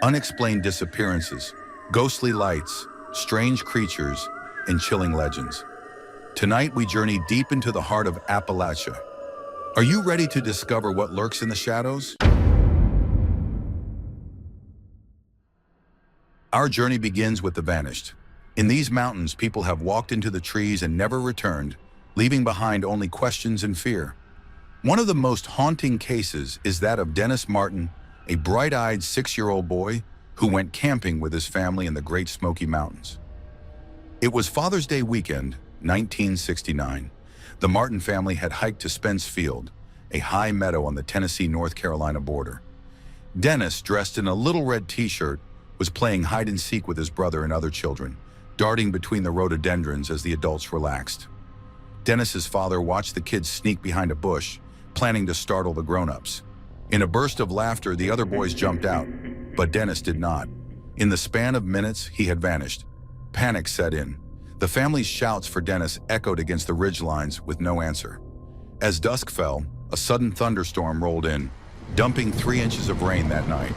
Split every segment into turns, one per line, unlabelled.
unexplained disappearances, ghostly lights, strange creatures, and chilling legends. Tonight we journey deep into the heart of Appalachia. Are you ready to discover what lurks in the shadows? Our journey begins with the vanished. In these mountains, people have walked into the trees and never returned, leaving behind only questions and fear. One of the most haunting cases is that of Dennis Martin, a bright-eyed 6-year-old boy who went camping with his family in the Great Smoky Mountains. It was Father's Day weekend, 1969. The Martin family had hiked to Spence Field, a high meadow on the Tennessee-North Carolina border. Dennis, dressed in a little red t-shirt, was playing hide-and-seek with his brother and other children, darting between the rhododendrons as the adults relaxed. Dennis's father watched the kids sneak behind a bush, planning to startle the grown-ups. In a burst of laughter, the other boys jumped out, but Dennis did not. In the span of minutes, he had vanished. Panic set in. The family's shouts for Dennis echoed against the ridgelines with no answer. As dusk fell, a sudden thunderstorm rolled in, dumping 3 inches of rain that night.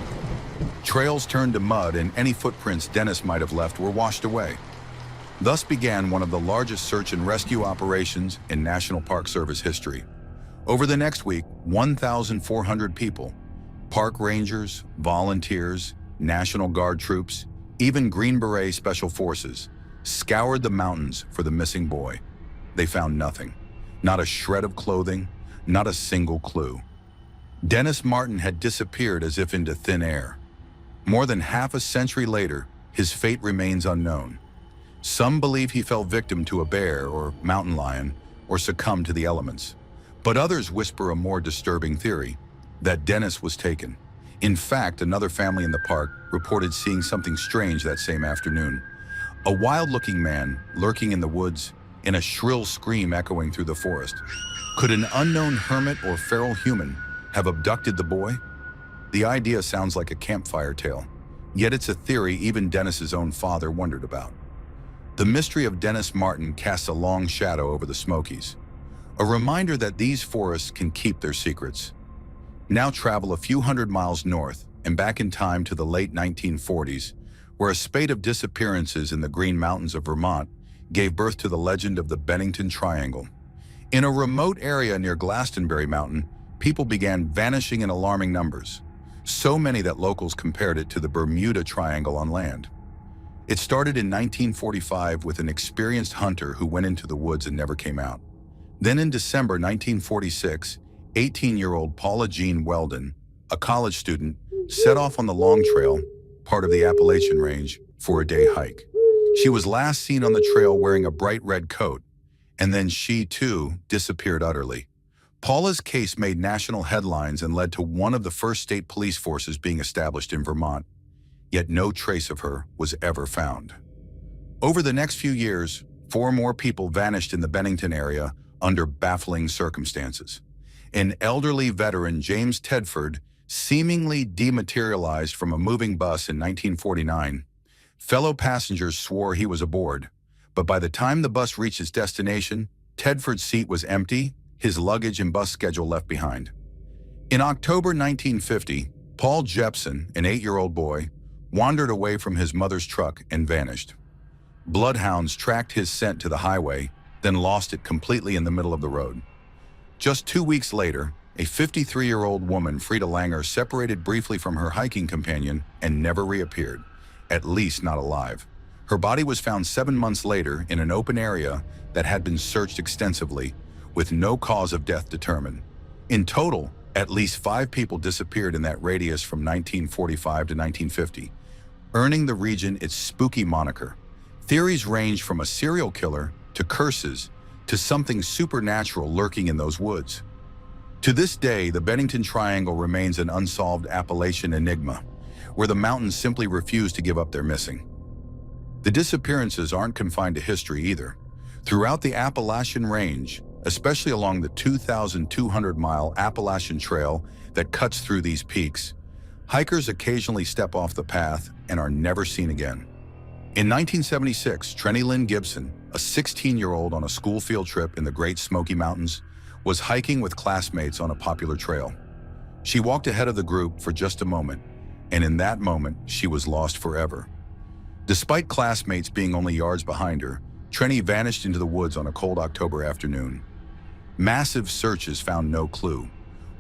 Trails turned to mud, and any footprints Dennis might have left were washed away. Thus began one of the largest search and rescue operations in National Park Service history. Over the next week, 1,400 people, park rangers, volunteers, National Guard troops, even Green Beret Special Forces, scoured the mountains for the missing boy. They found nothing. Not a shred of clothing, not a single clue. Dennis Martin had disappeared as if into thin air. More than half a century later, his fate remains unknown. Some believe he fell victim to a bear or mountain lion or succumbed to the elements. But others whisper a more disturbing theory, that Dennis was taken. In fact, another family in the park reported seeing something strange that same afternoon. A wild-looking man lurking in the woods, and a shrill scream echoing through the forest. Could an unknown hermit or feral human have abducted the boy? The idea sounds like a campfire tale, yet it's a theory even Dennis's own father wondered about. The mystery of Dennis Martin casts a long shadow over the Smokies, a reminder that these forests can keep their secrets. Now travel a few hundred miles north and back in time to the late 1940s, where a spate of disappearances in the Green Mountains of Vermont gave birth to the legend of the Bennington Triangle. In a remote area near Glastonbury Mountain, people began vanishing in alarming numbers, so many that locals compared it to the Bermuda Triangle on land. It started in 1945 with an experienced hunter who went into the woods and never came out. Then in December 1946, 18-year-old Paula Jean Weldon, a college student, set off on the Long Trail, part of the Appalachian Range, for a day hike. She was last seen on the trail wearing a bright red coat, and then she, too, disappeared utterly. Paula's case made national headlines and led to one of the first state police forces being established in Vermont, yet no trace of her was ever found. Over the next few years, 4 more people vanished in the Bennington area under baffling circumstances. An elderly veteran, James Tedford, seemingly dematerialized from a moving bus in 1949. Fellow passengers swore he was aboard, but by the time the bus reached its destination, Tedford's seat was empty, his luggage and bus schedule left behind. In October 1950, Paul Jepson, an 8-year-old boy, wandered away from his mother's truck and vanished. Bloodhounds tracked his scent to the highway, then lost it completely in the middle of the road. Just 2 weeks later, a 53-year-old woman, Frida Langer, separated briefly from her hiking companion and never reappeared, at least not alive. Her body was found 7 months later in an open area that had been searched extensively, with no cause of death determined. In total, at least 5 people disappeared in that radius from 1945 to 1950, earning the region its spooky moniker. Theories range from a serial killer to curses to something supernatural lurking in those woods. To this day, the Bennington Triangle remains an unsolved Appalachian enigma, where the mountains simply refuse to give up their missing. The disappearances aren't confined to history either. Throughout the Appalachian Range, especially along the 2,200-mile Appalachian Trail that cuts through these peaks, hikers occasionally step off the path and are never seen again. In 1976, Trenny Lynn Gibson, a 16-year-old on a school field trip in the Great Smoky Mountains, was hiking with classmates on a popular trail. She walked ahead of the group for just a moment, and in that moment, she was lost forever. Despite classmates being only yards behind her, Trenny vanished into the woods on a cold October afternoon. Massive searches found no clue.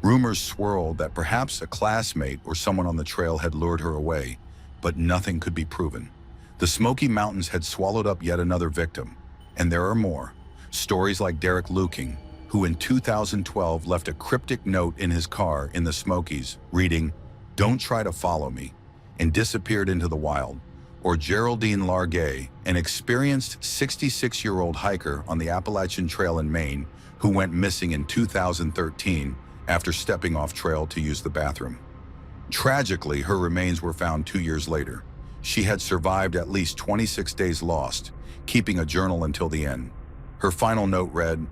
Rumors swirled that perhaps a classmate or someone on the trail had lured her away, but nothing could be proven. The Smoky Mountains had swallowed up yet another victim, and there are more. Stories like Derek Luking, who in 2012 left a cryptic note in his car in the Smokies, reading, "Don't try to follow me," and disappeared into the wild. Or Geraldine Largay, an experienced 66-year-old hiker on the Appalachian Trail in Maine, who went missing in 2013 after stepping off trail to use the bathroom. Tragically, her remains were found 2 years later. She had survived at least 26 days lost, keeping a journal until the end. Her final note read,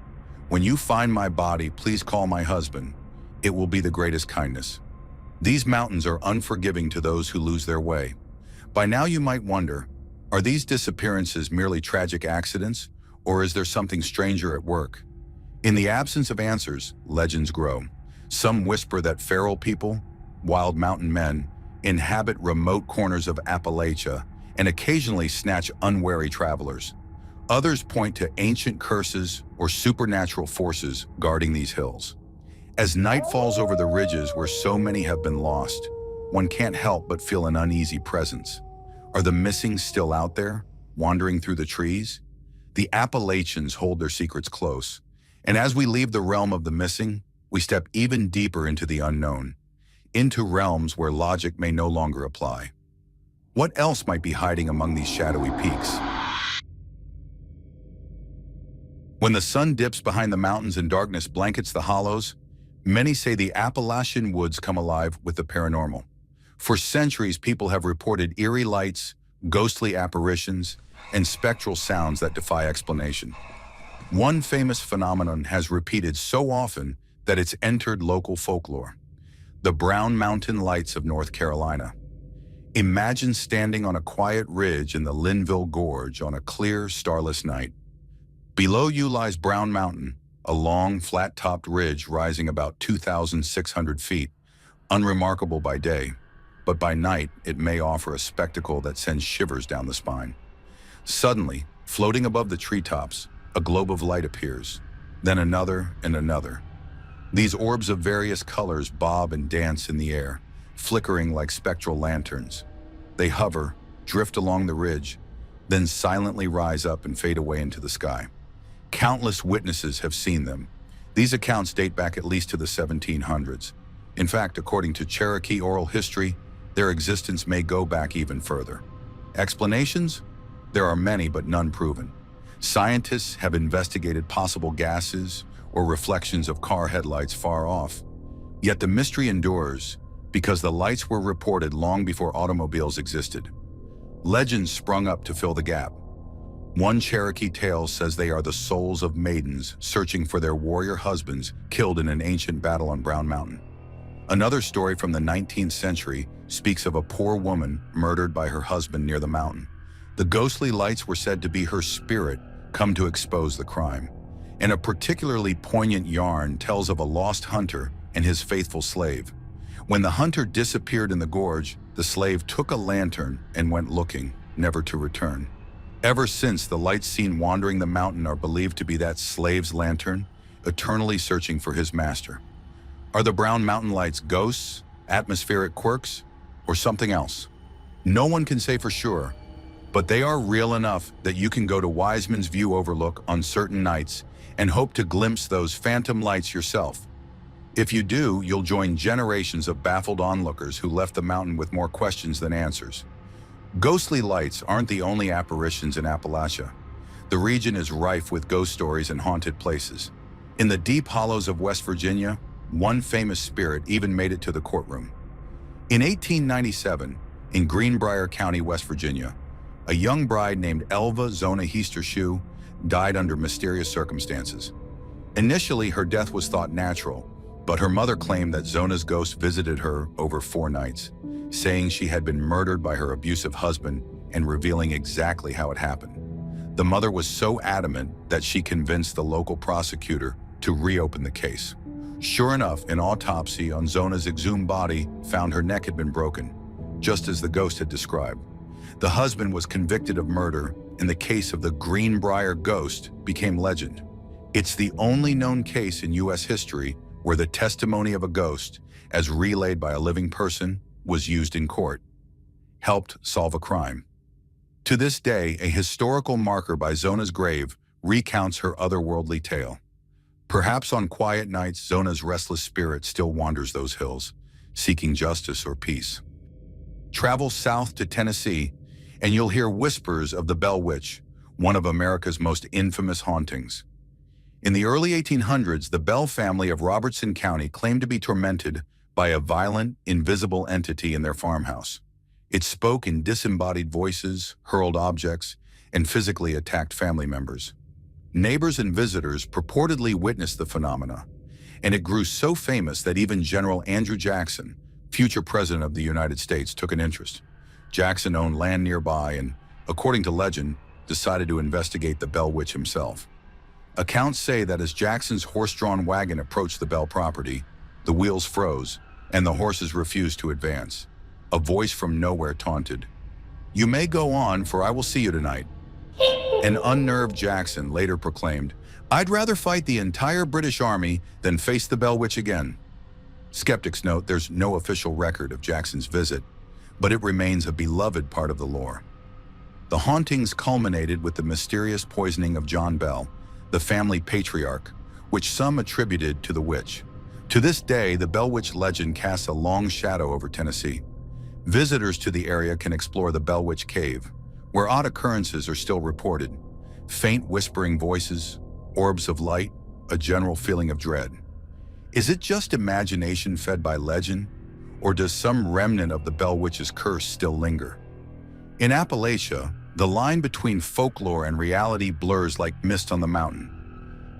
"When you find my body, please call my husband. It will be the greatest kindness." These mountains are unforgiving to those who lose their way. By now you might wonder, are these disappearances merely tragic accidents, or is there something stranger at work? In the absence of answers, legends grow. Some whisper that feral people, wild mountain men, inhabit remote corners of Appalachia and occasionally snatch unwary travelers. Others point to ancient curses or supernatural forces guarding these hills. As night falls over the ridges where so many have been lost, one can't help but feel an uneasy presence. Are the missing still out there, wandering through the trees? The Appalachians hold their secrets close, and as we leave the realm of the missing, we step even deeper into the unknown, into realms where logic may no longer apply. What else might be hiding among these shadowy peaks? When the sun dips behind the mountains and darkness blankets the hollows, many say the Appalachian woods come alive with the paranormal. For centuries, people have reported eerie lights, ghostly apparitions, and spectral sounds that defy explanation. One famous phenomenon has repeated so often that it's entered local folklore: the Brown Mountain Lights of North Carolina. Imagine standing on a quiet ridge in the Linville Gorge on a clear, starless night. Below you lies Brown Mountain, a long, flat-topped ridge rising about 2,600 feet, unremarkable by day, but by night it may offer a spectacle that sends shivers down the spine. Suddenly, floating above the treetops, a globe of light appears, then another and another. These orbs of various colors bob and dance in the air, flickering like spectral lanterns. They hover, drift along the ridge, then silently rise up and fade away into the sky. Countless witnesses have seen them. These accounts date back at least to the 1700s. In fact, according to Cherokee oral history, their existence may go back even further. Explanations? There are many, but none proven. Scientists have investigated possible gases or reflections of car headlights far off. Yet the mystery endures because the lights were reported long before automobiles existed. Legends sprung up to fill the gap. One Cherokee tale says they are the souls of maidens searching for their warrior husbands killed in an ancient battle on Brown Mountain. Another story from the 19th century speaks of a poor woman murdered by her husband near the mountain. The ghostly lights were said to be her spirit come to expose the crime. And a particularly poignant yarn tells of a lost hunter and his faithful slave. When the hunter disappeared in the gorge, the slave took a lantern and went looking, never to return. Ever since, the lights seen wandering the mountain are believed to be that slave's lantern, eternally searching for his master. Are the Brown Mountain Lights ghosts, atmospheric quirks, or something else? No one can say for sure, but they are real enough that you can go to Wiseman's View Overlook on certain nights and hope to glimpse those phantom lights yourself. If you do, you'll join generations of baffled onlookers who left the mountain with more questions than answers. Ghostly lights aren't the only apparitions in Appalachia. The region is rife with ghost stories and haunted places. In the deep hollows of West Virginia, one famous spirit even made it to the courtroom. In 1897, in Greenbrier County, West Virginia, a young bride named Elva Zona Heastershoe died under mysterious circumstances. Initially, her death was thought natural, but her mother claimed that Zona's ghost visited her over 4 nights, saying she had been murdered by her abusive husband and revealing exactly how it happened. The mother was so adamant that she convinced the local prosecutor to reopen the case. Sure enough, an autopsy on Zona's exhumed body found her neck had been broken. just as the ghost had described. The husband was convicted of murder, and the case of the Greenbrier ghost became legend. It's the only known case in U.S. history where the testimony of a ghost, as relayed by a living person, was used in court. Helped solve a crime. To this day, a historical marker by Zona's grave recounts her otherworldly tale. Perhaps on quiet nights, Zona's restless spirit still wanders those hills, seeking justice or peace. Travel south to Tennessee, and you'll hear whispers of the Bell Witch, one of America's most infamous hauntings. In the early 1800s, the Bell family of Robertson County claimed to be tormented by a violent, invisible entity in their farmhouse. It spoke in disembodied voices, hurled objects, and physically attacked family members. Neighbors and visitors purportedly witnessed the phenomena, and it grew so famous that even General Andrew Jackson, future president of the United States, took an interest. Jackson owned land nearby and, according to legend, decided to investigate the Bell Witch himself. Accounts say that as Jackson's horse-drawn wagon approached the Bell property, the wheels froze and the horses refused to advance. A voice from nowhere taunted, "You may go on, for I will see you tonight." An unnerved Jackson later proclaimed, "I'd rather fight the entire British Army than face the Bell Witch again." Skeptics note there's no official record of Jackson's visit, but it remains a beloved part of the lore. The hauntings culminated with the mysterious poisoning of John Bell, the family patriarch, which some attributed to the witch. To this day, the Bell Witch legend casts a long shadow over Tennessee. Visitors to the area can explore the Bell Witch Cave, where odd occurrences are still reported. Faint whispering voices, orbs of light, a general feeling of dread. Is it just imagination fed by legend, or does some remnant of the Bell Witch's curse still linger? In Appalachia, the line between folklore and reality blurs like mist on the mountain.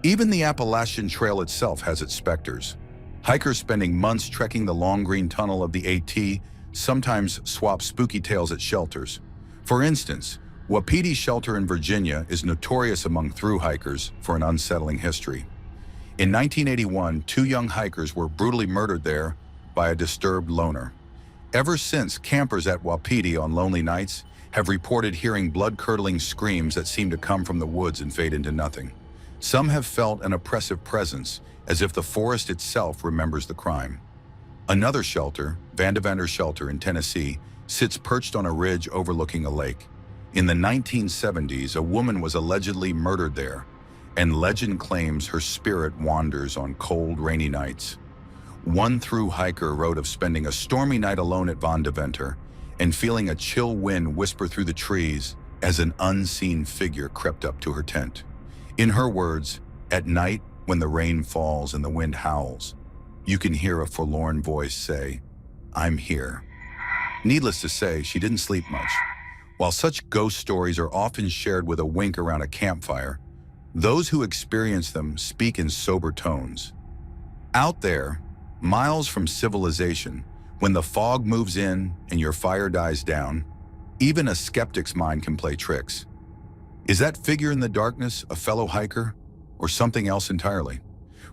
Even the Appalachian Trail itself has its specters. Hikers spending months trekking the long green tunnel of the AT sometimes swap spooky tales at shelters. For instance, Wapiti Shelter in Virginia is notorious among thru hikers for an unsettling history. In 1981, 2 young hikers were brutally murdered there by a disturbed loner. Ever since, campers at Wapiti on lonely nights have reported hearing blood-curdling screams that seem to come from the woods and fade into nothing. Some have felt an oppressive presence, as if the forest itself remembers the crime. Another shelter, Vandevander Shelter in Tennessee, sits perched on a ridge overlooking a lake. In the 1970s, a woman was allegedly murdered there, and legend claims her spirit wanders on cold, rainy nights. One thru hiker wrote of spending a stormy night alone at Vandevander and feeling a chill wind whisper through the trees as an unseen figure crept up to her tent. In her words, "At night, when the rain falls and the wind howls, you can hear a forlorn voice say, 'I'm here.'" Needless to say, she didn't sleep much. While such ghost stories are often shared with a wink around a campfire, those who experience them speak in sober tones. Out there, miles from civilization, when the fog moves in and your fire dies down, even a skeptic's mind can play tricks. Is that figure in the darkness a fellow hiker, or something else entirely?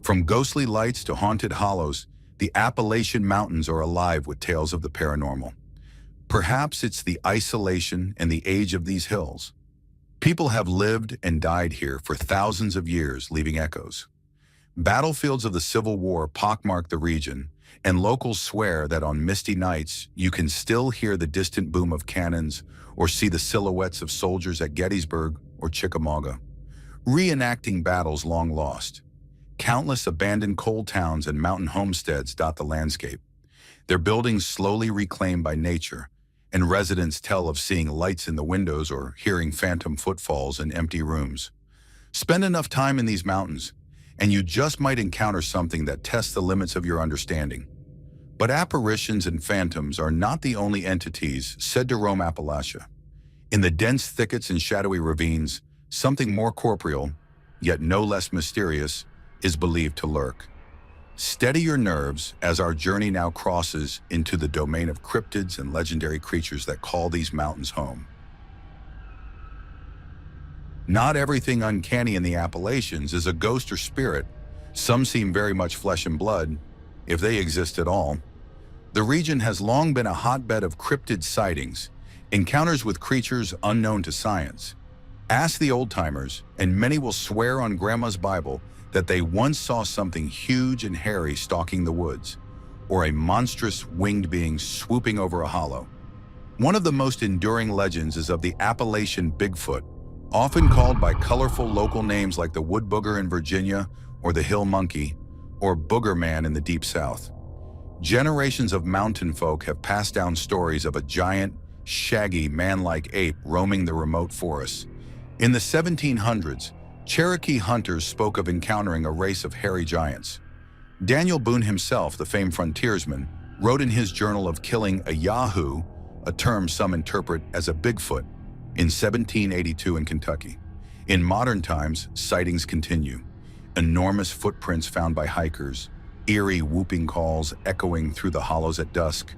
From ghostly lights to haunted hollows, the Appalachian Mountains are alive with tales of the paranormal. Perhaps it's the isolation and the age of these hills. People have lived and died here for thousands of years, leaving echoes. Battlefields of the Civil War pockmark the region, and locals swear that on misty nights you can still hear the distant boom of cannons or see the silhouettes of soldiers at Gettysburg or Chickamauga, reenacting battles long lost. Countless abandoned coal towns and mountain homesteads dot the landscape, their buildings slowly reclaimed by nature, and residents tell of seeing lights in the windows or hearing phantom footfalls in empty rooms. Spend enough time in these mountains, and you just might encounter something that tests the limits of your understanding. But apparitions and phantoms are not the only entities said to roam Appalachia. In the dense thickets and shadowy ravines, something more corporeal, yet no less mysterious, is believed to lurk. Steady your nerves as our journey now crosses into the domain of cryptids and legendary creatures that call these mountains home. Not everything uncanny in the Appalachians is a ghost or spirit. Some seem very much flesh and blood, if they exist at all. The region has long been a hotbed of cryptid sightings, encounters with creatures unknown to science. Ask the old-timers, and many will swear on Grandma's Bible that they once saw something huge and hairy stalking the woods, or a monstrous winged being swooping over a hollow. One of the most enduring legends is of the Appalachian Bigfoot, often called by colorful local names like the Wood Booger in Virginia or the Hill Monkey, or Booger Man in the Deep South. Generations of mountain folk have passed down stories of a giant, shaggy, man-like ape roaming the remote forests. In the 1700s, Cherokee hunters spoke of encountering a race of hairy giants. Daniel Boone himself, the famed frontiersman, wrote in his journal of killing a Yahoo, a term some interpret as a Bigfoot, in 1782 in Kentucky. In modern times, sightings continue. Enormous footprints found by hikers, eerie whooping calls echoing through the hollows at dusk,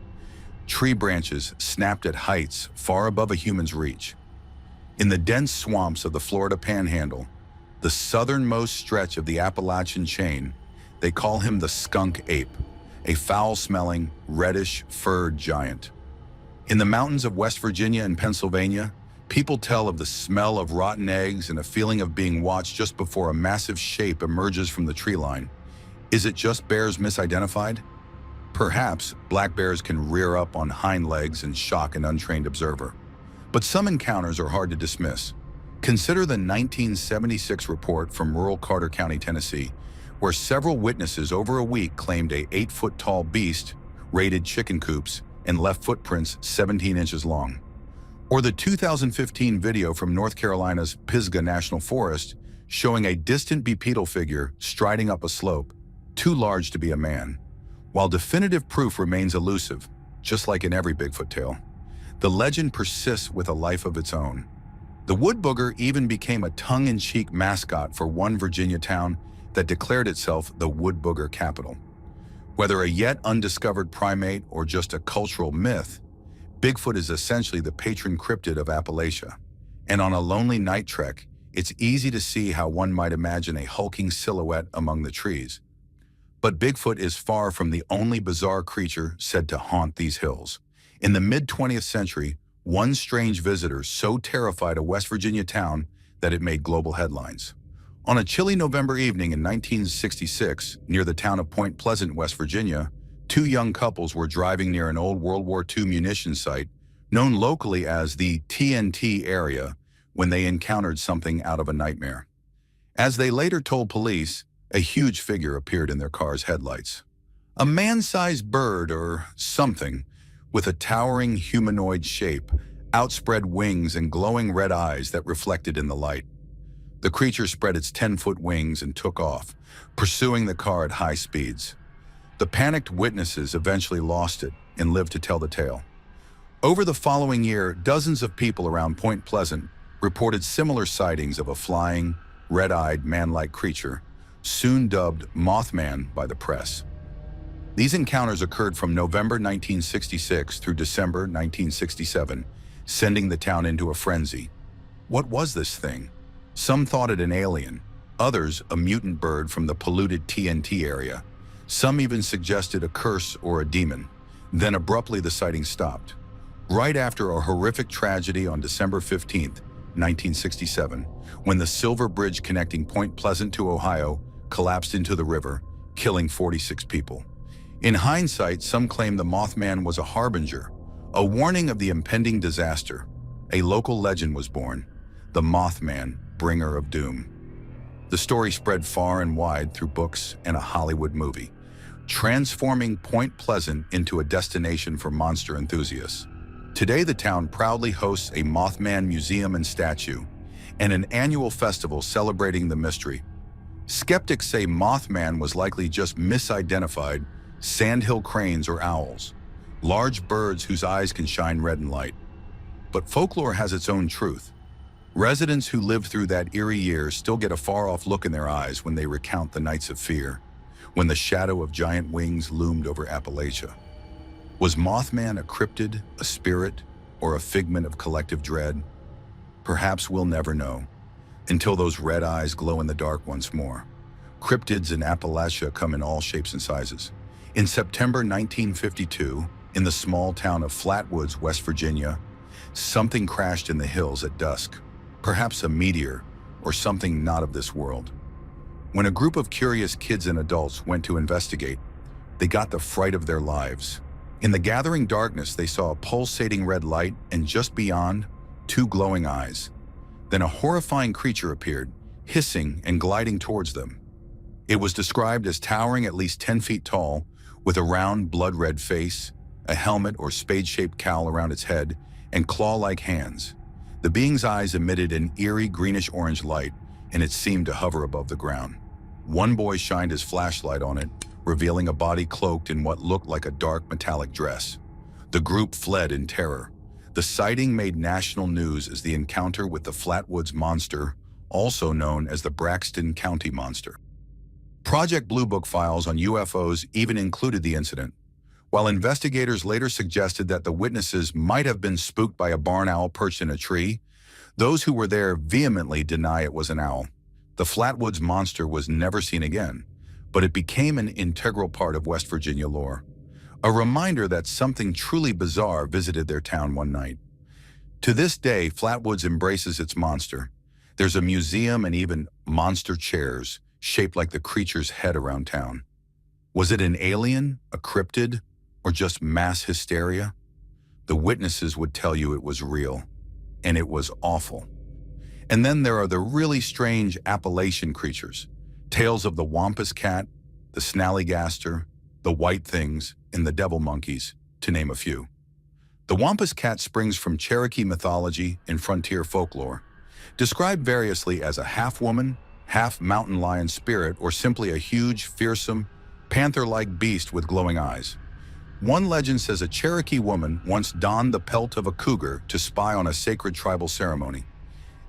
tree branches snapped at heights far above a human's reach. In the dense swamps of the Florida Panhandle, the southernmost stretch of the Appalachian chain, they call him the skunk ape, a foul-smelling, reddish-furred giant. In the mountains of West Virginia and Pennsylvania, people tell of the smell of rotten eggs and a feeling of being watched just before a massive shape emerges from the tree line. Is it just bears misidentified? Perhaps black bears can rear up on hind legs and shock an untrained observer. But some encounters are hard to dismiss. Consider the 1976 report from rural Carter County, Tennessee, where several witnesses over a week claimed a 8-foot-tall beast raided chicken coops and left footprints 17 inches long. Or the 2015 video from North Carolina's Pisgah National Forest showing a distant bipedal figure striding up a slope, too large to be a man. While definitive proof remains elusive, just like in every Bigfoot tale, the legend persists with a life of its own. The Wood Booger even became a tongue-in-cheek mascot for one Virginia town that declared itself the Wood Booger capital. Whether a yet undiscovered primate or just a cultural myth, Bigfoot is essentially the patron cryptid of Appalachia. And on a lonely night trek, it's easy to see how one might imagine a hulking silhouette among the trees. But Bigfoot is far from the only bizarre creature said to haunt these hills. In the mid-20th century, one strange visitor so terrified a West Virginia town that it made global headlines. On a chilly November evening in 1966, near the town of Point Pleasant, West Virginia, two young couples were driving near an old World War II munitions site, known locally as the TNT area, when they encountered something out of a nightmare. As they later told police, a huge figure appeared in their car's headlights. A man-sized bird or something, with a towering humanoid shape, outspread wings and glowing red eyes that reflected in the light. The creature spread its 10-foot wings and took off, pursuing the car at high speeds. The panicked witnesses eventually lost it and lived to tell the tale. Over the following year, dozens of people around Point Pleasant reported similar sightings of a flying, red-eyed, man-like creature, soon dubbed Mothman by the press. These encounters occurred from November 1966 through December 1967, sending the town into a frenzy. What was this thing? Some thought it an alien, others a mutant bird from the polluted TNT area. Some even suggested a curse or a demon. Then abruptly the sighting stopped. Right after a horrific tragedy on December 15, 1967, when the Silver Bridge connecting Point Pleasant to Ohio collapsed into the river, killing 46 people. In hindsight, some claim the Mothman was a harbinger, a warning of the impending disaster. A local legend was born, the Mothman, bringer of doom. The story spread far and wide through books and a Hollywood movie, transforming Point Pleasant into a destination for monster enthusiasts. Today, the town proudly hosts a Mothman museum and statue, and an annual festival celebrating the mystery. Skeptics say Mothman was likely just misidentified sandhill cranes or owls, large birds whose eyes can shine red in light. But folklore has its own truth. Residents who lived through that eerie year still get a far-off look in their eyes when they recount the nights of fear, when the shadow of giant wings loomed over Appalachia. Was Mothman a cryptid, a spirit, or a figment of collective dread? Perhaps we'll never know, until those red eyes glow in the dark once more. Cryptids in Appalachia come in all shapes and sizes. In September 1952, in the small town of Flatwoods, West Virginia, something crashed in the hills at dusk, perhaps a meteor or something not of this world. When a group of curious kids and adults went to investigate, they got the fright of their lives. In the gathering darkness, they saw a pulsating red light and just beyond, two glowing eyes. Then a horrifying creature appeared, hissing and gliding towards them. It was described as towering at least 10 feet tall, with a round, blood-red face, a helmet or spade-shaped cowl around its head, and claw-like hands. The being's eyes emitted an eerie greenish-orange light, and it seemed to hover above the ground. One boy shined his flashlight on it, revealing a body cloaked in what looked like a dark metallic dress. The group fled in terror. The sighting made national news as the encounter with the Flatwoods Monster, also known as the Braxton County Monster. Project Blue Book files on UFOs even included the incident, while investigators later suggested that the witnesses might have been spooked by a barn owl perched in a tree. Those who were there vehemently deny it was an owl. The Flatwoods Monster was never seen again, but it became an integral part of West Virginia lore. A reminder that something truly bizarre visited their town one night. To this day, Flatwoods embraces its monster. There's a museum and even monster chairs shaped like the creature's head around town. Was it an alien, a cryptid, or just mass hysteria? The witnesses would tell you it was real, and it was awful. And then there are the really strange Appalachian creatures, tales of the Wampus Cat, the Snallygaster, the White Things, and the Devil Monkeys, to name a few. The Wampus Cat springs from Cherokee mythology and frontier folklore, described variously as a half-woman, half-mountain lion spirit, or simply a huge, fearsome, panther-like beast with glowing eyes. One legend says a Cherokee woman once donned the pelt of a cougar to spy on a sacred tribal ceremony.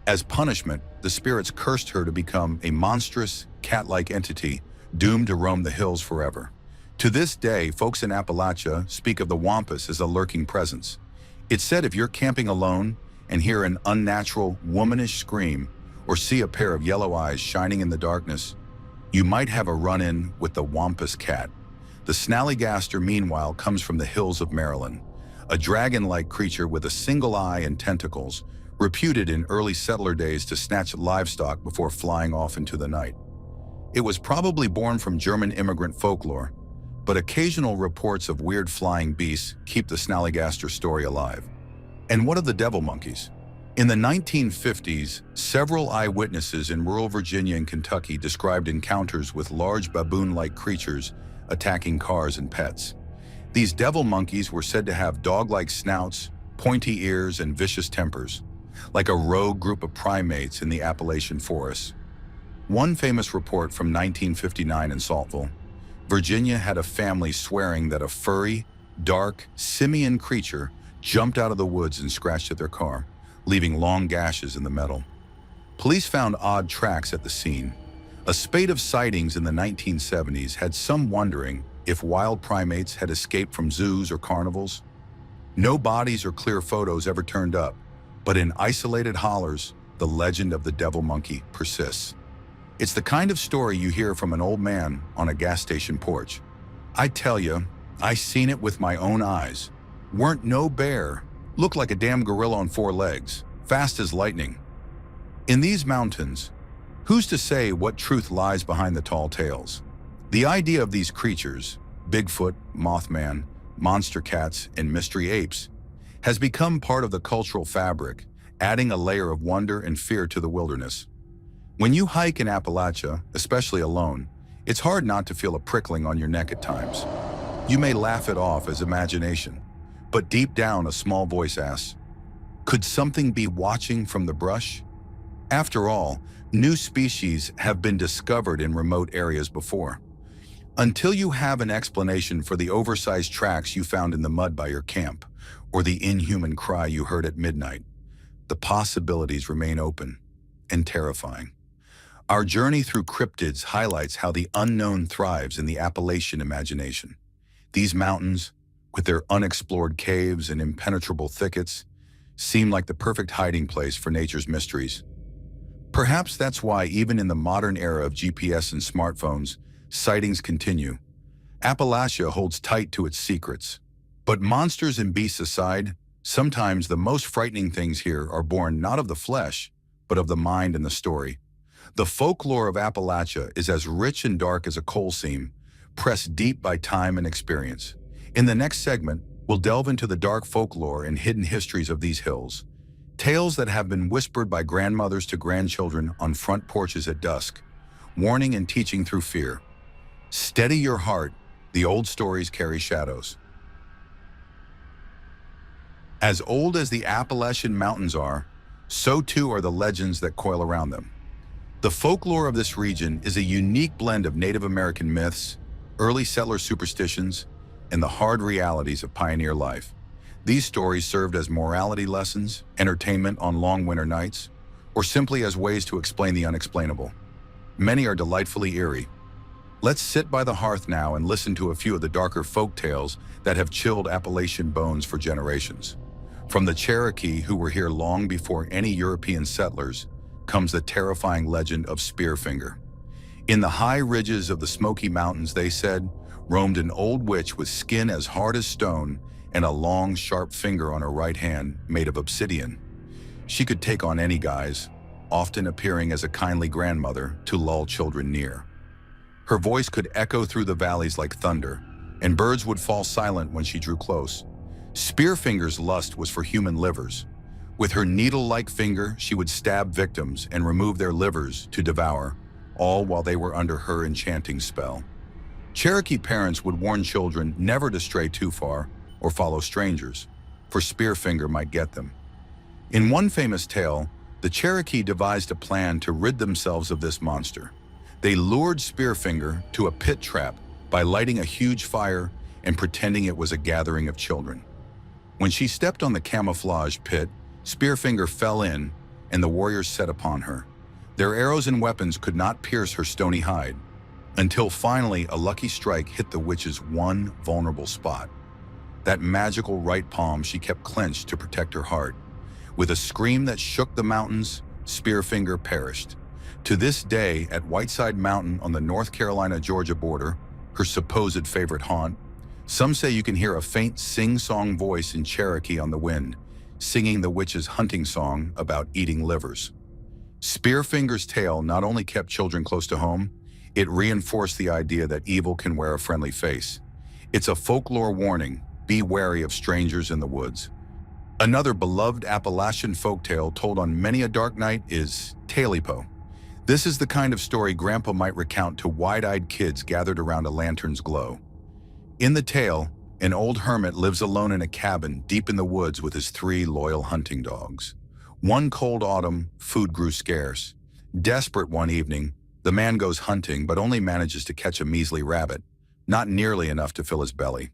As punishment, the spirits cursed her to become a monstrous, cat-like entity doomed to roam the hills forever. To this day, folks in Appalachia speak of the Wampus as a lurking presence. It's said if you're camping alone and hear an unnatural, womanish scream or see a pair of yellow eyes shining in the darkness, you might have a run-in with the Wampus Cat. The Snallygaster, meanwhile, comes from the hills of Maryland, a dragon-like creature with a single eye and tentacles, reputed in early settler days to snatch livestock before flying off into the night. It was probably born from German immigrant folklore, but occasional reports of weird flying beasts keep the Snallygaster story alive. And what of the devil monkeys? In the 1950s, several eyewitnesses in rural Virginia and Kentucky described encounters with large baboon-like creatures attacking cars and pets. These devil monkeys were said to have dog-like snouts, pointy ears, and vicious tempers, like a rogue group of primates in the Appalachian forests. One famous report from 1959 in Saltville, Virginia, had a family swearing that a furry, dark, simian creature jumped out of the woods and scratched at their car, leaving long gashes in the metal. Police found odd tracks at the scene. A spate of sightings in the 1970s had some wondering if wild primates had escaped from zoos or carnivals. No bodies or clear photos ever turned up, but in isolated hollers, the legend of the devil monkey persists. It's the kind of story you hear from an old man on a gas station porch. I tell you, I seen it with my own eyes. Weren't no bear. Looked like a damn gorilla on four legs, fast as lightning. In these mountains, who's to say what truth lies behind the tall tales? The idea of these creatures, Bigfoot, Mothman, monster cats, and mystery apes, has become part of the cultural fabric, adding a layer of wonder and fear to the wilderness. When you hike in Appalachia, especially alone, it's hard not to feel a prickling on your neck at times. You may laugh it off as imagination, but deep down a small voice asks, could something be watching from the brush? After all, new species have been discovered in remote areas before. Until you have an explanation for the oversized tracks you found in the mud by your camp, or the inhuman cry you heard at midnight, the possibilities remain open and terrifying. Our journey through cryptids highlights how the unknown thrives in the Appalachian imagination. These mountains, with their unexplored caves and impenetrable thickets, seem like the perfect hiding place for nature's mysteries. Perhaps that's why even in the modern era of GPS and smartphones, sightings continue. Appalachia holds tight to its secrets. But monsters and beasts aside, sometimes the most frightening things here are born not of the flesh, but of the mind and the story. The folklore of Appalachia is as rich and dark as a coal seam, pressed deep by time and experience. In the next segment, we'll delve into the dark folklore and hidden histories of these hills. Tales that have been whispered by grandmothers to grandchildren on front porches at dusk, warning and teaching through fear. Steady your heart, the old stories carry shadows. As old as the Appalachian Mountains are, so too are the legends that coil around them. The folklore of this region is a unique blend of Native American myths, early settler superstitions, and the hard realities of pioneer life. These stories served as morality lessons, entertainment on long winter nights, or simply as ways to explain the unexplainable. Many are delightfully eerie. Let's sit by the hearth now and listen to a few of the darker folk tales that have chilled Appalachian bones for generations. From the Cherokee, who were here long before any European settlers, comes the terrifying legend of Spearfinger. In the high ridges of the Smoky Mountains, they said, roamed an old witch with skin as hard as stone and a long, sharp finger on her right hand made of obsidian. She could take on any guise, often appearing as a kindly grandmother to lull children near. Her voice could echo through the valleys like thunder, and birds would fall silent when she drew close. Spearfinger's lust was for human livers. With her needle-like finger, she would stab victims and remove their livers to devour, all while they were under her enchanting spell. Cherokee parents would warn children never to stray too far or follow strangers, for Spearfinger might get them. In one famous tale, the Cherokee devised a plan to rid themselves of this monster. They lured Spearfinger to a pit trap by lighting a huge fire and pretending it was a gathering of children. When she stepped on the camouflage pit, Spearfinger fell in, and the warriors set upon her. Their arrows and weapons could not pierce her stony hide, until finally a lucky strike hit the witch's one vulnerable spot. That magical right palm she kept clenched to protect her heart. With a scream that shook the mountains, Spearfinger perished. To this day, at Whiteside Mountain on the North Carolina-Georgia border, her supposed favorite haunt, some say you can hear a faint sing-song voice in Cherokee on the wind, singing the witch's hunting song about eating livers. Spearfinger's tale not only kept children close to home, it reinforced the idea that evil can wear a friendly face. It's a folklore warning: be wary of strangers in the woods. Another beloved Appalachian folktale told on many a dark night is Talipo. This is the kind of story Grandpa might recount to wide-eyed kids gathered around a lantern's glow. In the tale, an old hermit lives alone in a cabin deep in the woods with his 3 loyal hunting dogs. One cold autumn, food grew scarce. Desperate one evening, the man goes hunting but only manages to catch a measly rabbit, not nearly enough to fill his belly.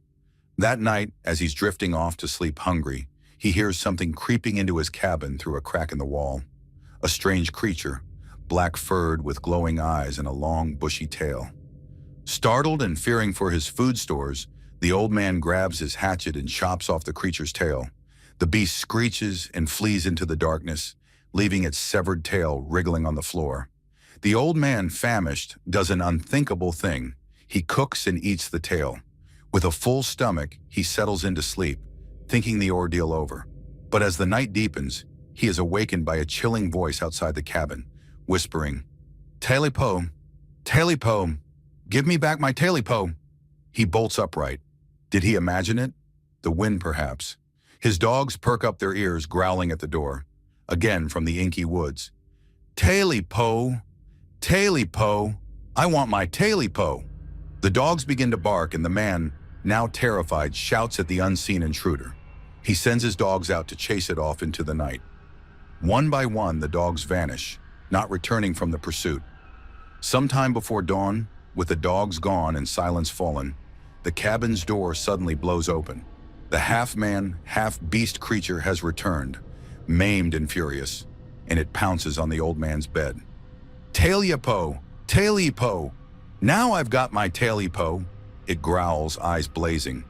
That night, as he's drifting off to sleep hungry, he hears something creeping into his cabin through a crack in the wall. A strange creature, black-furred with glowing eyes and a long, bushy tail. Startled and fearing for his food stores, the old man grabs his hatchet and chops off the creature's tail. The beast screeches and flees into the darkness, leaving its severed tail wriggling on the floor. The old man, famished, does an unthinkable thing. He cooks and eats the tail. With a full stomach, he settles into sleep, thinking the ordeal over. But as the night deepens, he is awakened by a chilling voice outside the cabin, whispering, "Talipo, Talipo, give me back my Talipo." He bolts upright. Did he imagine it? The wind, perhaps. His dogs perk up their ears, growling at the door. Again from the inky woods. "Talipo, Talipo, I want my Talipo." The dogs begin to bark, and the man, now terrified, shouts at the unseen intruder. He sends his dogs out to chase it off into the night. One by one, the dogs vanish, not returning from the pursuit. Sometime before dawn, with the dogs gone and silence fallen, the cabin's door suddenly blows open. The half-man, half-beast creature has returned, maimed and furious, and it pounces on the old man's bed. "Talipo, Talipo, now I've got my Talipo," it growls, eyes blazing.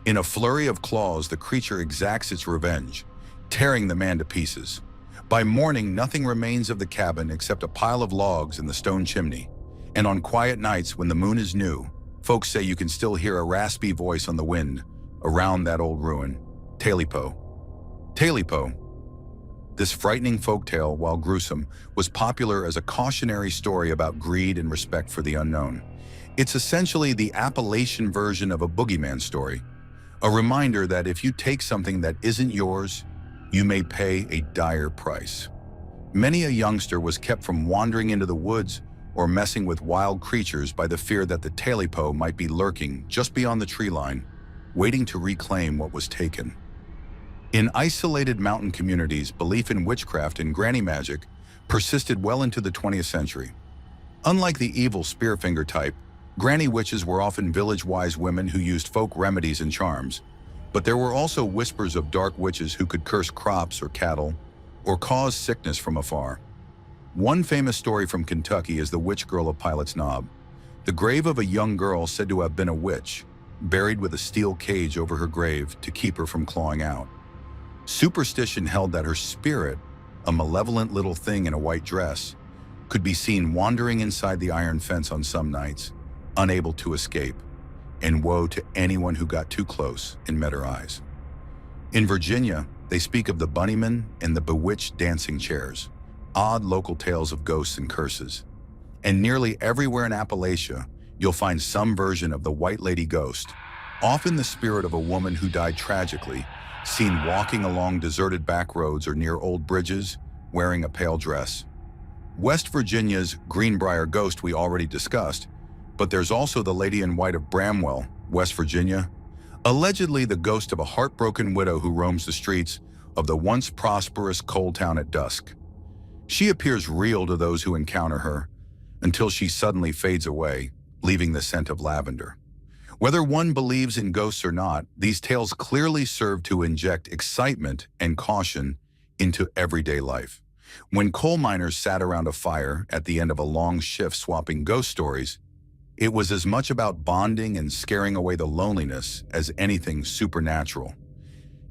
In a flurry of claws, the creature exacts its revenge, tearing the man to pieces. By morning, nothing remains of the cabin except a pile of logs in the stone chimney. And on quiet nights when the moon is new, Folks say you can still hear a raspy voice on the wind around that old ruin. Talipo. Talipo. This frightening folktale, while gruesome, was popular as a cautionary story about greed and respect for the unknown. It's essentially the Appalachian version of a boogeyman story, a reminder that if you take something that isn't yours, you may pay a dire price. Many a youngster was kept from wandering into the woods or messing with wild creatures by the fear that the Talipo might be lurking just beyond the tree line, waiting to reclaim what was taken. In isolated mountain communities, belief in witchcraft and granny magic persisted well into the 20th century. Unlike the evil spearfinger type, granny witches were often village-wise women who used folk remedies and charms, but there were also whispers of dark witches who could curse crops or cattle, or cause sickness from afar. One famous story from Kentucky is the witch girl of Pilot's Knob, the grave of a young girl said to have been a witch, buried with a steel cage over her grave to keep her from clawing out. Superstition held that her spirit, a malevolent little thing in a white dress, could be seen wandering inside the iron fence on some nights, unable to escape, and woe to anyone who got too close and met her eyes. In Virginia, they speak of the bunnymen and the bewitched dancing chairs, odd local tales of ghosts and curses. And nearly everywhere in Appalachia, you'll find some version of the White Lady ghost, often the spirit of a woman who died tragically, seen walking along deserted back roads or near old bridges, wearing a pale dress. West Virginia's Greenbrier ghost we already discussed, but there's also the Lady in White of Bramwell, West Virginia, allegedly the ghost of a heartbroken widow who roams the streets of the once prosperous coal town at dusk. She appears real to those who encounter her, until she suddenly fades away, leaving the scent of lavender. Whether one believes in ghosts or not, these tales clearly serve to inject excitement and caution into everyday life. When coal miners sat around a fire at the end of a long shift swapping ghost stories, it was as much about bonding and scaring away the loneliness as anything supernatural.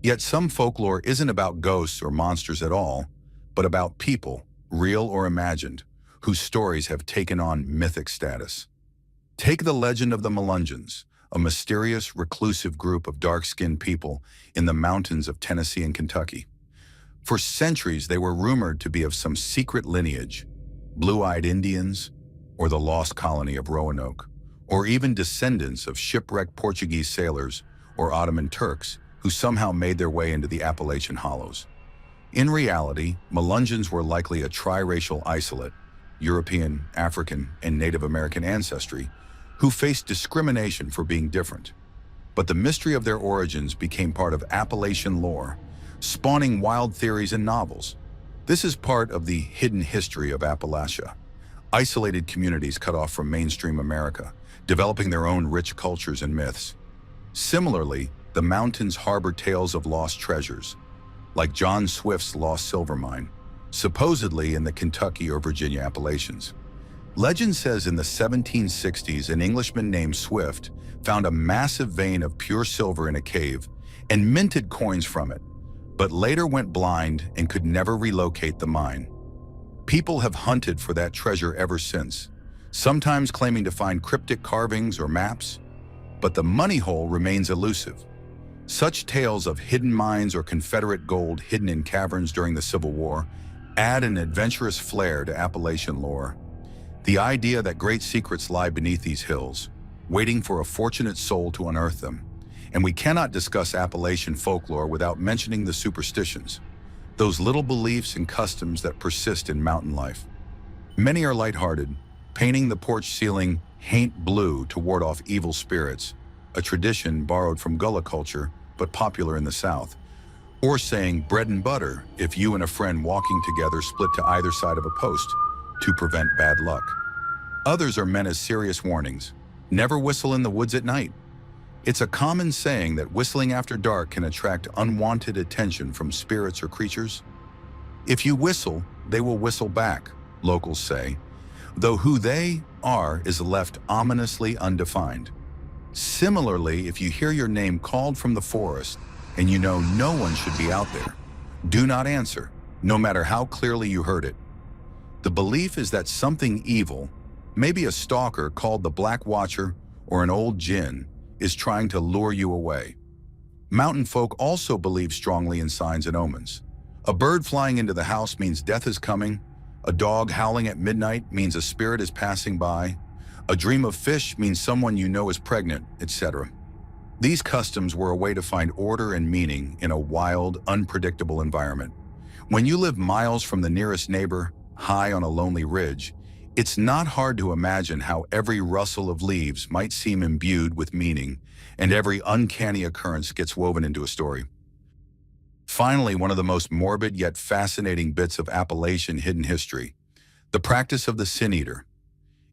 Yet some folklore isn't about ghosts or monsters at all, but about people, real or imagined, whose stories have taken on mythic status. Take the legend of the Melungeons, a mysterious, reclusive group of dark-skinned people in the mountains of Tennessee and Kentucky. For centuries, they were rumored to be of some secret lineage, blue-eyed Indians, or the lost colony of Roanoke, or even descendants of shipwrecked Portuguese sailors or Ottoman Turks who somehow made their way into the Appalachian hollows. In reality, Melungeons were likely a triracial isolate, European, African, and Native American ancestry, who faced discrimination for being different. But the mystery of their origins became part of Appalachian lore, spawning wild theories and novels. This is part of the hidden history of Appalachia. Isolated communities cut off from mainstream America, developing their own rich cultures and myths. Similarly, the mountains harbor tales of lost treasures, like John Swift's lost silver mine, supposedly in the Kentucky or Virginia Appalachians. Legend says in the 1760s, an Englishman named Swift found a massive vein of pure silver in a cave and minted coins from it, but later went blind and could never relocate the mine. People have hunted for that treasure ever since, sometimes claiming to find cryptic carvings or maps, but the money hole remains elusive. Such tales of hidden mines or Confederate gold hidden in caverns during the Civil War add an adventurous flair to Appalachian lore. The idea that great secrets lie beneath these hills, waiting for a fortunate soul to unearth them. And we cannot discuss Appalachian folklore without mentioning the superstitions, those little beliefs and customs that persist in mountain life. Many are lighthearted, painting the porch ceiling haint blue to ward off evil spirits, a tradition borrowed from Gullah culture but popular in the South, or saying bread and butter if you and a friend walking together split to either side of a post to prevent bad luck. Others are meant as serious warnings. Never whistle in the woods at night. It's a common saying that whistling after dark can attract unwanted attention from spirits or creatures. If you whistle, they will whistle back, locals say, though who they are is left ominously undefined. Similarly, if you hear your name called from the forest and you know no one should be out there, do not answer, no matter how clearly you heard it. The belief is that something evil, maybe a stalker called the Black Watcher or an old jinn is trying to lure you away. Mountain folk also believe strongly in signs and omens. A bird flying into the house means death is coming. A dog howling at midnight means a spirit is passing by. A dream of fish means someone you know is pregnant, etc. These customs were a way to find order and meaning in a wild, unpredictable environment. When you live miles from the nearest neighbor, high on a lonely ridge, it's not hard to imagine how every rustle of leaves might seem imbued with meaning, and every uncanny occurrence gets woven into a story. Finally, one of the most morbid yet fascinating bits of Appalachian hidden history: the practice of the Sin Eater.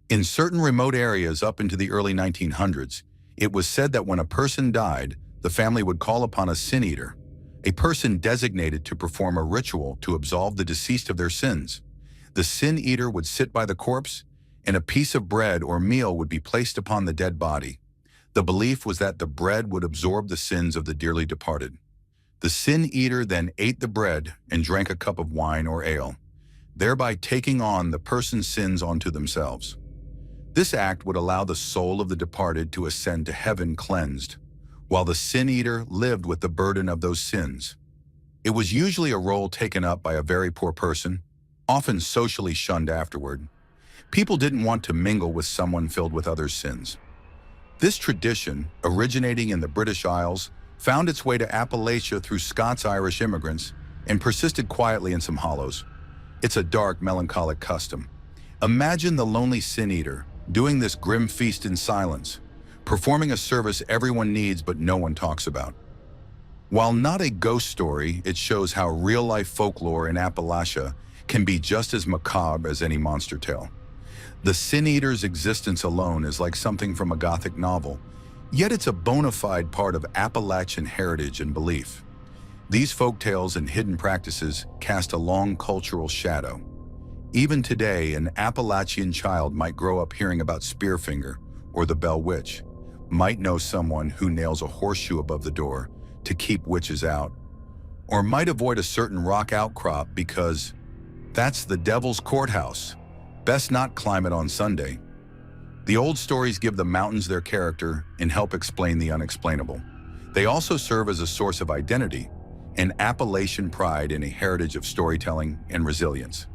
In certain remote areas up into the early 1900s, it was said that when a person died, the family would call upon a Sin Eater, a person designated to perform a ritual to absolve the deceased of their sins. The Sin Eater would sit by the corpse, and a piece of bread or meal would be placed upon the dead body. The belief was that the bread would absorb the sins of the dearly departed. The Sin Eater then ate the bread and drank a cup of wine or ale, thereby taking on the person's sins onto themselves. This act would allow the soul of the departed to ascend to heaven cleansed, while the Sin Eater lived with the burden of those sins. It was usually a role taken up by a very poor person, often socially shunned afterward. People didn't want to mingle with someone filled with others' sins. This tradition, originating in the British Isles, found its way to Appalachia through Scots-Irish immigrants and persisted quietly in some hollows. It's a dark, melancholic custom. Imagine the lonely Sin Eater doing this grim feast in silence, performing a service everyone needs but no one talks about. While not a ghost story, it shows how real-life folklore in Appalachia can be just as macabre as any monster tale. The Sin Eater's existence alone is like something from a Gothic novel, yet it's a bona fide part of Appalachian heritage and belief. These folktales and hidden practices cast a long cultural shadow. Even today, an Appalachian child might grow up hearing about Spearfinger or the Bell Witch, might know someone who nails a horseshoe above the door to keep witches out, or might avoid a certain rock outcrop because that's the devil's courthouse. Best not climb it on Sunday. The old stories give the mountains their character and help explain the unexplainable. They also serve as a source of identity, an Appalachian pride in a heritage of storytelling and resilience.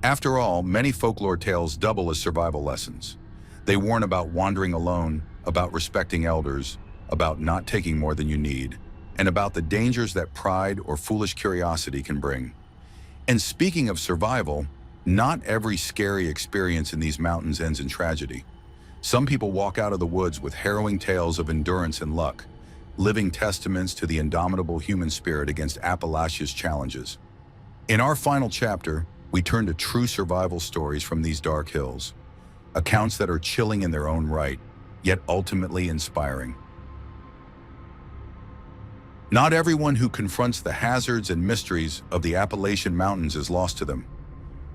After all, many folklore tales double as survival lessons. They warn about wandering alone, about respecting elders, about not taking more than you need, and about the dangers that pride or foolish curiosity can bring. And speaking of survival, not every scary experience in these mountains ends in tragedy. Some people walk out of the woods with harrowing tales of endurance and luck, living testaments to the indomitable human spirit against Appalachia's challenges. In our final chapter, we turn to true survival stories from these dark hills, accounts that are chilling in their own right, yet ultimately inspiring. Not everyone who confronts the hazards and mysteries of the Appalachian Mountains is lost to them.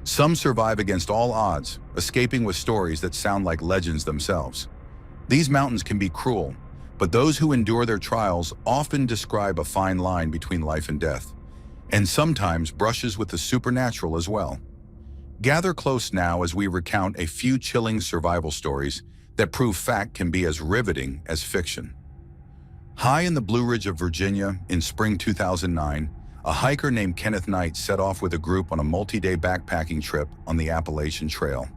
Some survive against all odds, escaping with stories that sound like legends themselves. These mountains can be cruel, but those who endure their trials often describe a fine line between life and death, and sometimes brushes with the supernatural as well. Gather close now as we recount a few chilling survival stories that prove fact can be as riveting as fiction. High in the Blue Ridge of Virginia in spring 2009, a hiker named Kenneth Knight set off with a group on a multi-day backpacking trip on the Appalachian Trail.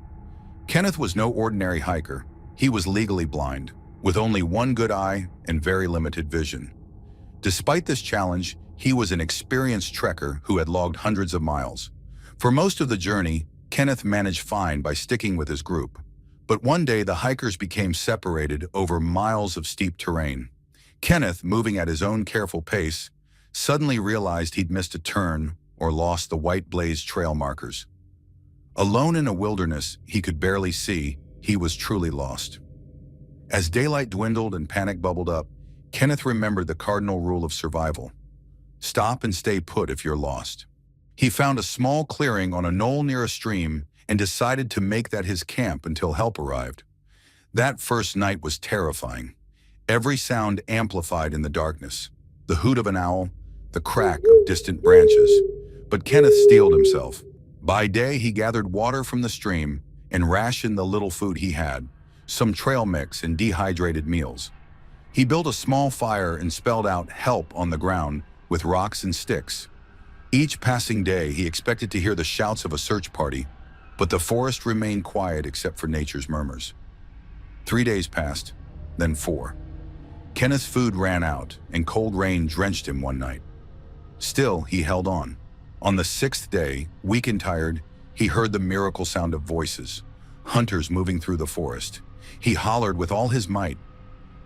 Kenneth was no ordinary hiker. He was legally blind, with only one good eye and very limited vision. Despite this challenge, he was an experienced trekker who had logged hundreds of miles. For most of the journey, Kenneth managed fine by sticking with his group. But one day, the hikers became separated over miles of steep terrain. Kenneth, moving at his own careful pace, suddenly realized he'd missed a turn or lost the white blazed trail markers. Alone in a wilderness he could barely see, he was truly lost. As daylight dwindled and panic bubbled up, Kenneth remembered the cardinal rule of survival. Stop and stay put if you're lost. He found a small clearing on a knoll near a stream and decided to make that his camp until help arrived. That first night was terrifying. Every sound amplified in the darkness. The hoot of an owl, the crack of distant branches. But Kenneth steeled himself. By day, he gathered water from the stream and rationed the little food he had, some trail mix, and dehydrated meals. He built a small fire and spelled out "help" on the ground with rocks and sticks. Each passing day, he expected to hear the shouts of a search party, but the forest remained quiet except for nature's murmurs. 3 days passed, then 4. Kenneth's food ran out, and cold rain drenched him one night. Still, he held on. On the 6th day, weak and tired, he heard the miracle sound of voices, hunters moving through the forest. He hollered with all his might.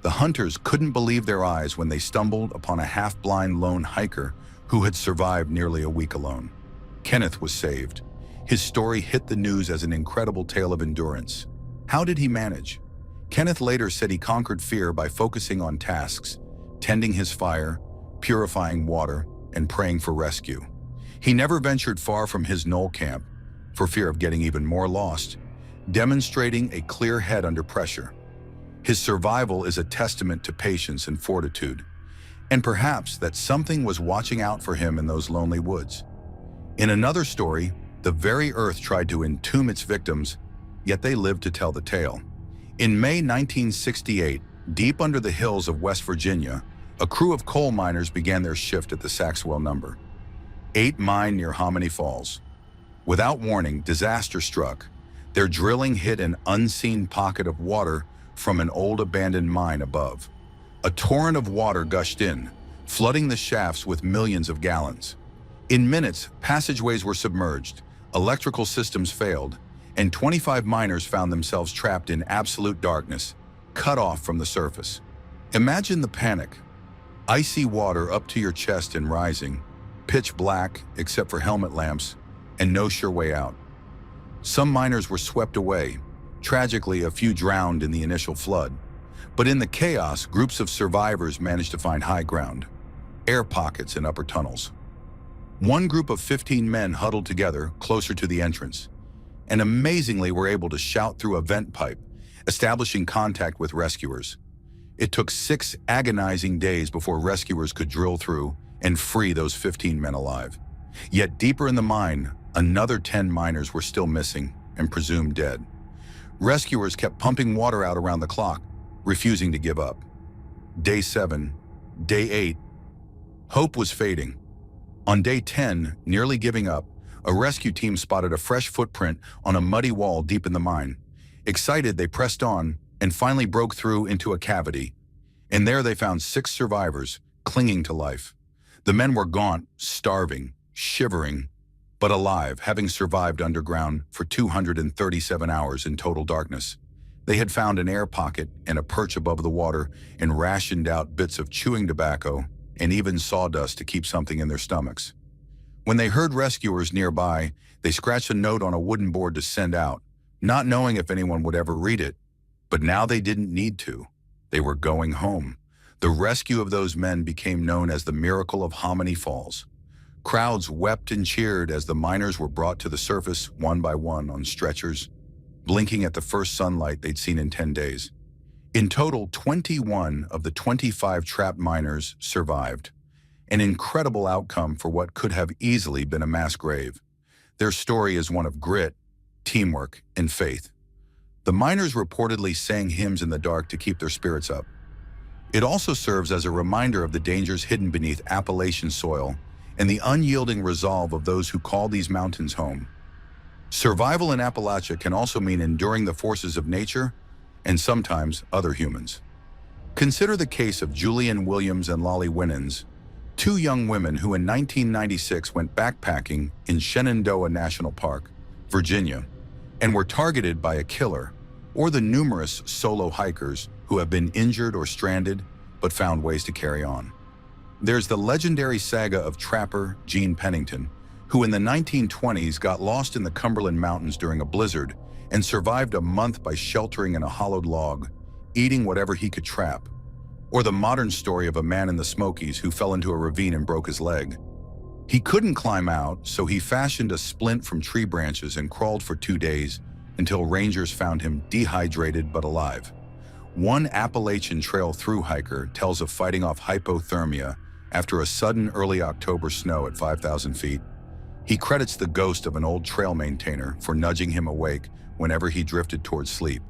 The hunters couldn't believe their eyes when they stumbled upon a half-blind lone hiker who had survived nearly a week alone. Kenneth was saved. His story hit the news as an incredible tale of endurance. How did he manage? Kenneth later said he conquered fear by focusing on tasks, tending his fire, purifying water, and praying for rescue. He never ventured far from his knoll camp for fear of getting even more lost, demonstrating a clear head under pressure. His survival is a testament to patience and fortitude, and perhaps that something was watching out for him in those lonely woods. In another story, the very earth tried to entomb its victims, yet they lived to tell the tale. In May 1968, deep under the hills of West Virginia, a crew of coal miners began their shift at the Saxwell No. 8 mine near Hominy Falls. Without warning, disaster struck. Their drilling hit an unseen pocket of water from an old abandoned mine above. A torrent of water gushed in, flooding the shafts with millions of gallons. In minutes, passageways were submerged, electrical systems failed, and 25 miners found themselves trapped in absolute darkness, cut off from the surface. Imagine the panic. Icy water up to your chest and rising, pitch black except for helmet lamps, and no sure way out. Some miners were swept away. Tragically, a few drowned in the initial flood. But in the chaos, groups of survivors managed to find high ground, air pockets and upper tunnels. One group of 15 men huddled together closer to the entrance, and amazingly were able to shout through a vent pipe, establishing contact with rescuers. It took 6 agonizing days before rescuers could drill through and free those 15 men alive. Yet deeper in the mine, another 10 miners were still missing and presumed dead. Rescuers kept pumping water out around the clock, refusing to give up. Day 7, day 8, hope was fading. On day 10, nearly giving up, a rescue team spotted a fresh footprint on a muddy wall deep in the mine. Excited, they pressed on and finally broke through into a cavity. And there they found 6 survivors, clinging to life. The men were gaunt, starving, shivering, but alive, having survived underground for 237 hours in total darkness. They had found an air pocket and a perch above the water and rationed out bits of chewing tobacco and even sawdust to keep something in their stomachs. When they heard rescuers nearby, they scratched a note on a wooden board to send out, not knowing if anyone would ever read it. But now they didn't need to. They were going home. The rescue of those men became known as the Miracle of Hominy Falls. Crowds wept and cheered as the miners were brought to the surface one by one on stretchers, blinking at the first sunlight they'd seen in 10 days. In total, 21 of the 25 trapped miners survived, an incredible outcome for what could have easily been a mass grave. Their story is one of grit, teamwork, and faith. The miners reportedly sang hymns in the dark to keep their spirits up. It also serves as a reminder of the dangers hidden beneath Appalachian soil and the unyielding resolve of those who call these mountains home. Survival in Appalachia can also mean enduring the forces of nature and sometimes other humans. Consider the case of Julian Williams and Lolly Winans, 2 young women who in 1996 went backpacking in Shenandoah National Park, Virginia, and were targeted by a killer, or the numerous solo hikers who have been injured or stranded but found ways to carry on. There's the legendary saga of trapper Gene Pennington, who in the 1920s got lost in the Cumberland Mountains during a blizzard and survived a month by sheltering in a hollowed log, eating whatever he could trap. Or the modern story of a man in the Smokies who fell into a ravine and broke his leg. He couldn't climb out, so he fashioned a splint from tree branches and crawled for 2 days until rangers found him dehydrated but alive. One Appalachian Trail thru hiker tells of fighting off hypothermia after a sudden early October snow at 5,000 feet. He credits the ghost of an old trail maintainer for nudging him awake whenever he drifted towards sleep.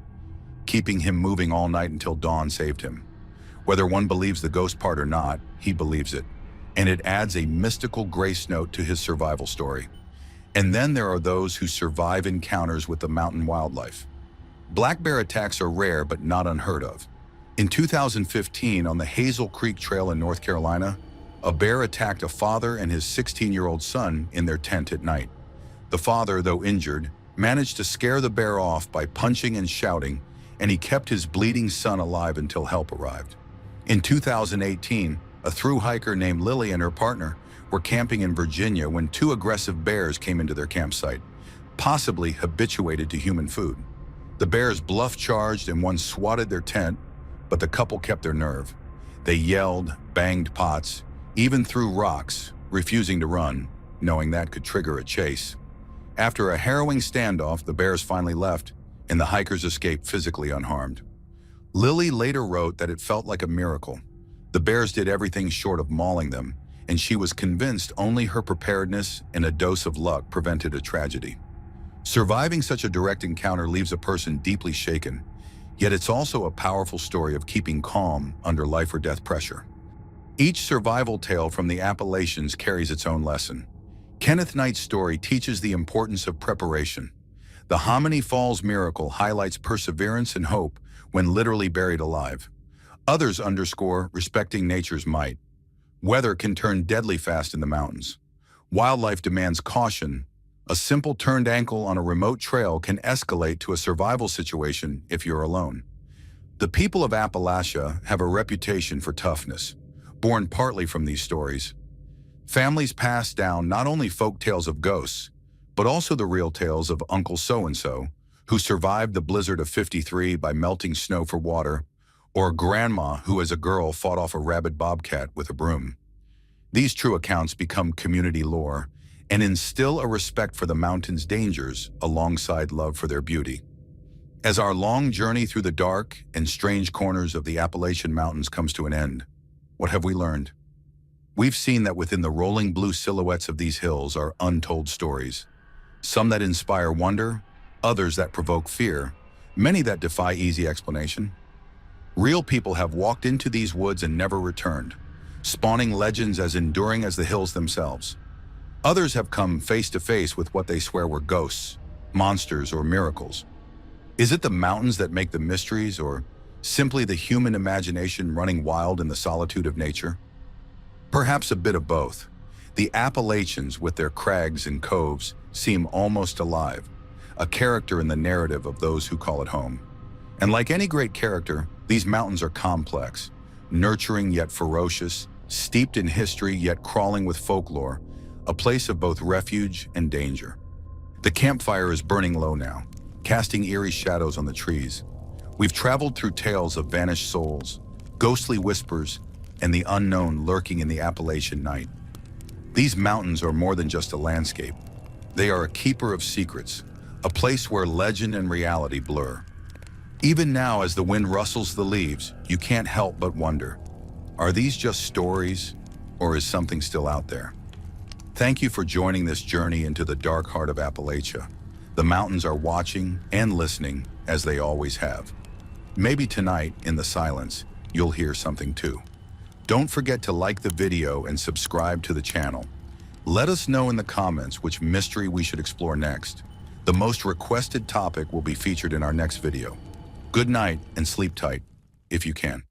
keeping him moving all night until dawn saved him. Whether one believes the ghost part or not, he believes it, and it adds a mystical grace note to his survival story. And then there are those who survive encounters with the mountain wildlife. Black bear attacks are rare but not unheard of. In 2015, on the Hazel Creek Trail in North Carolina, a bear attacked a father and his 16-year-old son in their tent at night. The father, though injured, managed to scare the bear off by punching and shouting, and he kept his bleeding son alive until help arrived. In 2018, a thru hiker named Lily and her partner were camping in Virginia when two aggressive bears came into their campsite, possibly habituated to human food. The bears bluff-charged and one swatted their tent, but the couple kept their nerve. They yelled, banged pots, even threw rocks, refusing to run, knowing that could trigger a chase. After a harrowing standoff, the bears finally left, and the hikers escaped physically unharmed. Lily later wrote that it felt like a miracle. The bears did everything short of mauling them, and she was convinced only her preparedness and a dose of luck prevented a tragedy. Surviving such a direct encounter leaves a person deeply shaken, yet it's also a powerful story of keeping calm under life or death pressure. Each survival tale from the Appalachians carries its own lesson. Kenneth Knight's story teaches the importance of preparation. The Hominy Falls miracle highlights perseverance and hope when literally buried alive. Others underscore respecting nature's might. Weather can turn deadly fast in the mountains. Wildlife demands caution. A simple turned ankle on a remote trail can escalate to a survival situation if you're alone. The people of Appalachia have a reputation for toughness, born partly from these stories. Families pass down not only folk tales of ghosts, but also the real tales of Uncle So-and-so, who survived the blizzard of '53 by melting snow for water, or Grandma who as a girl fought off a rabid bobcat with a broom. These true accounts become community lore and instill a respect for the mountain's dangers alongside love for their beauty. As our long journey through the dark and strange corners of the Appalachian Mountains comes to an end, what have we learned? We've seen that within the rolling blue silhouettes of these hills are untold stories, some that inspire wonder, others that provoke fear, many that defy easy explanation. Real people have walked into these woods and never returned, spawning legends as enduring as the hills themselves. Others have come face to face with what they swear were ghosts, monsters, or miracles. Is it the mountains that make the mysteries, or simply the human imagination running wild in the solitude of nature? Perhaps a bit of both. The Appalachians, with their crags and coves, seem almost alive, a character in the narrative of those who call it home. And like any great character, these mountains are complex, nurturing yet ferocious, steeped in history yet crawling with folklore, a place of both refuge and danger. The campfire is burning low now, casting eerie shadows on the trees. We've traveled through tales of vanished souls, ghostly whispers, and the unknown lurking in the Appalachian night. These mountains are more than just a landscape. They are a keeper of secrets, a place where legend and reality blur. Even now, as the wind rustles the leaves, you can't help but wonder, are these just stories, or is something still out there? Thank you for joining this journey into the dark heart of Appalachia. The mountains are watching and listening, as they always have. Maybe tonight, in the silence, you'll hear something too. Don't forget to like the video and subscribe to the channel. Let us know in the comments which mystery we should explore next. The most requested topic will be featured in our next video. Good night and sleep tight, if you can.